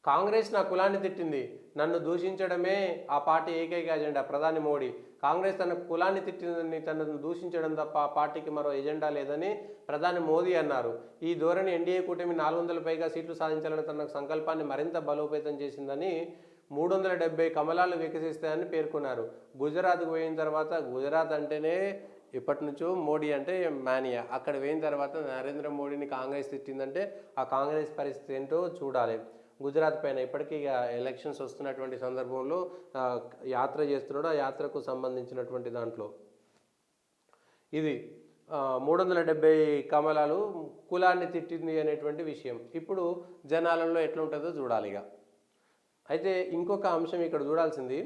కాంగ్రెస్ నా కులాన్ని తిట్టింది, నన్ను దూషించడమే ఆ పార్టీ ఏకైక ఎజెండా. ప్రధాని మోడీ కాంగ్రెస్ తన కులాన్ని తిట్టిందని తనను దూషించడం తప్ప ఆ పార్టీకి మరో ఎజెండా లేదని ప్రధాని మోదీ అన్నారు. ఈ ధోరణి ఎన్డీఏ కూటమి 400 పైగా సీట్లు సాధించాలని తన సంకల్పాన్ని మరింత బలోపేతం చేసిందని, 370 కమలాలు వికసిస్తాయని పేర్కొన్నారు. గుజరాత్కు పోయిన తర్వాత, గుజరాత్ అంటేనే ఇప్పటి నుంచో మోడీ అంటే మానియా, అక్కడ పోయిన తర్వాత నరేంద్ర మోడీని కాంగ్రెస్ తిట్టిందంటే ఆ కాంగ్రెస్ పరిస్థితి ఏంటో చూడాలి. గుజరాత్ పైన ఇప్పటికీ ఇక ఎలక్షన్స్ వస్తున్నటువంటి సందర్భంలో యాత్ర చేస్తున్నాడు. ఆ యాత్రకు సంబంధించినటువంటి దాంట్లో ఇది 370 కమలాలు కులాన్ని తిట్టింది అనేటువంటి విషయం ఇప్పుడు జనాలలో ఎట్లుంటుందో చూడాలి. ఇక అయితే ఇంకొక అంశం ఇక్కడ చూడాల్సింది,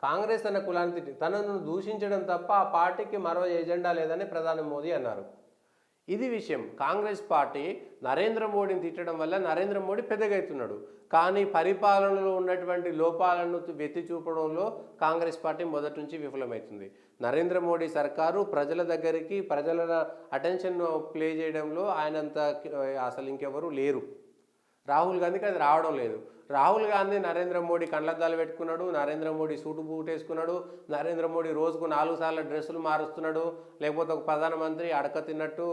కాంగ్రెస్ తన కులాన్ని తిట్టి తనను దూషించడం తప్ప ఆ పార్టీకి మరో ఎజెండా లేదని ప్రధాని మోదీ అన్నారు. ఇది విషయం. కాంగ్రెస్ పార్టీ నరేంద్ర మోడీని తిట్టడం వల్ల నరేంద్ర మోడీ పెద్దగవుతున్నాడు, కానీ పరిపాలనలో ఉన్నటువంటి లోపాలను వెత్తి చూపడంలో కాంగ్రెస్ పార్టీ మొదటి నుంచి విఫలమవుతుంది. నరేంద్ర మోడీ సర్కారు ప్రజల దగ్గరికి, ప్రజల అటెన్షన్ ప్లే చేయడంలో ఆయనంత అసలు ఇంకెవరు లేరు. రాహుల్ గాంధీకి అది రావడం లేదు. రాహుల్ గాంధీ నరేంద్ర మోడీ కళ్ళద్దాలు పెట్టుకున్నాడు, నరేంద్ర మోడీ సూటు బూట్ వేసుకున్నాడు, నరేంద్ర మోడీ రోజుకు 4 సార్లు డ్రెస్సులు మారుస్తున్నాడు. లేకపోతే ఒక ప్రధానమంత్రి అడక తిన్నట్టు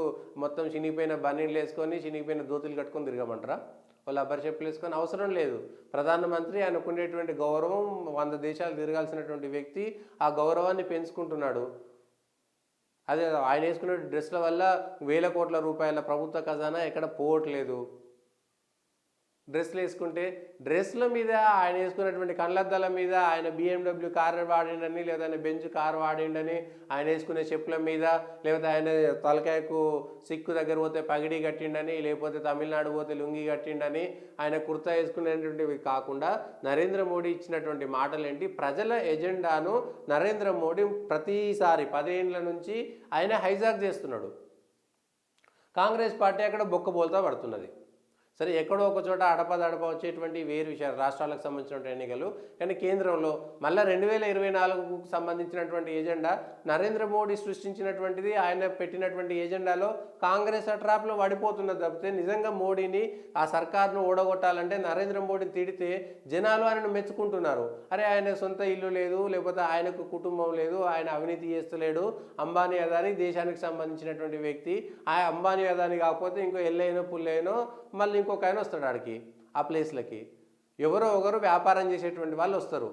మొత్తం చినిగిపోయిన బనీన్లు వేసుకొని, చినిగిపోయిన దోతులు కట్టుకొని తిరగమంటారా? వాళ్ళు అబ్బరి చెప్పులు వేసుకొని అవసరం లేదు. ప్రధానమంత్రి ఆయనకుండేటువంటి గౌరవం, 100 దేశాలు తిరగాల్సినటువంటి వ్యక్తి ఆ గౌరవాన్ని పెంచుకుంటున్నాడు. అదే ఆయన వేసుకునే డ్రెస్ల వల్ల వేల కోట్ల రూపాయల ప్రభుత్వ ఖజానా ఎక్కడ పోవట్లేదు. డ్రెస్సులు వేసుకుంటే డ్రెస్సుల మీద, ఆయన వేసుకున్నటువంటి కళ్ళద్దాల మీద, ఆయన BMW కార్ వాడిండని, లేదా ఆయన బెంజ్ కార్ వాడిండని, ఆయన వేసుకునే చెప్పుల మీద, లేకపోతే ఆయన తలకాయకు సిక్కు దగ్గర పోతే పగిడి కట్టిండని, లేకపోతే తమిళనాడు పోతే లుంగి కట్టిండని, ఆయన కుర్తా వేసుకునేటువంటివి కాకుండా నరేంద్ర మోడీ ఇచ్చినటువంటి మాటలు ఏంటి? ప్రజల ఎజెండాను నరేంద్ర మోడీ ప్రతిసారి 10 ఏళ్ళ నుంచి ఆయన హైజాక్ చేస్తున్నాడు. కాంగ్రెస్ పార్టీ అక్కడ బొక్కబోల్తా పడుతున్నది. సరే, ఎక్కడో ఒక చోట అడపదడప వచ్చేటువంటి వేరు విషయాలు, రాష్ట్రాలకు సంబంధించినటువంటి ఎన్నికలు. కానీ కేంద్రంలో మళ్ళీ 2024కు సంబంధించినటువంటి ఎజెండా నరేంద్ర మోడీ సృష్టించినటువంటిది. ఆయన పెట్టినటువంటి ఎజెండాలో కాంగ్రెస్ ఆ ట్రాప్లో పడిపోతున్నది తప్పితే, నిజంగా మోడీని, ఆ సర్కార్ను ఓడగొట్టాలంటే నరేంద్ర మోడీని తిడితే జనాలు ఆయనను మెచ్చుకుంటున్నారు. అరే, ఆయన సొంత ఇల్లు లేదు, లేకపోతే ఆయనకు కుటుంబం లేదు, ఆయన అవినీతి చేస్తలేడు, అంబానీ అదానీ దేశానికి సంబంధించినటువంటి వ్యక్తి, ఆ అంబానీ అదానీ కాకపోతే ఇంకో ఎల్లైనో పుల్లైనో మళ్ళీ ఇంకొక ఆయన వస్తాడు ఆడికి, ఆ ప్లేస్లకి. ఎవరో ఒకరు వ్యాపారం చేసేటువంటి వాళ్ళు వస్తారు.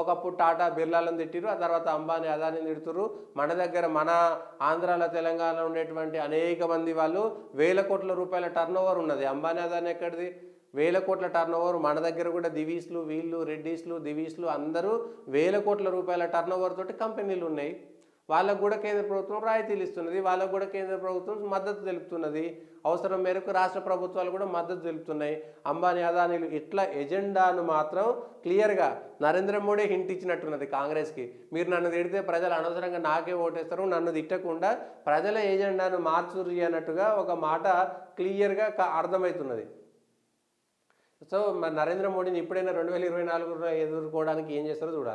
ఒకప్పుడు టాటా బిర్లాలను తిట్టిరు, ఆ తర్వాత అంబానీ అదానీని తిడుతురు. మన దగ్గర, మన ఆంధ్రాలో, తెలంగాణలో ఉండేటువంటి అనేక మంది వాళ్ళు వేల కోట్ల రూపాయల టర్నోవర్ ఉన్నది. అంబానీ అదానీ ఎక్కడిది? వేల కోట్ల టర్నోవర్. మన దగ్గర కూడా దివీస్లు, వీళ్ళు రెడ్డీస్లు, దివీస్లు అందరూ వేల కోట్ల రూపాయల టర్నోవర్ తోటి కంపెనీలు ఉన్నాయి. వాళ్ళకు కూడా కేంద్ర ప్రభుత్వం రాయితీలు ఇస్తున్నది, వాళ్ళకు కూడా కేంద్ర ప్రభుత్వం మద్దతు తెలుపుతున్నది. అవసరం మేరకు రాష్ట్ర ప్రభుత్వాలు కూడా మద్దతు తెలుపుతున్నాయి. అంబానీ అదానీలు ఇట్లా ఎజెండాను మాత్రం క్లియర్గా నరేంద్ర మోడీ హింట్ ఇచ్చినట్టున్నది కాంగ్రెస్కి. మీరు నన్ను తిడితే ప్రజలు అనవసరంగా నాకే ఓటేస్తారు, నన్ను తిట్టకుండా ప్రజల ఎజెండాను మార్చుర్రి అన్నట్టుగా ఒక మాట క్లియర్గా అర్థమవుతున్నది. సో మరి నరేంద్ర మోడీని ఇప్పుడైనా 2024 ఎదుర్కోవడానికి ఏం చేస్తారో చూడాలి.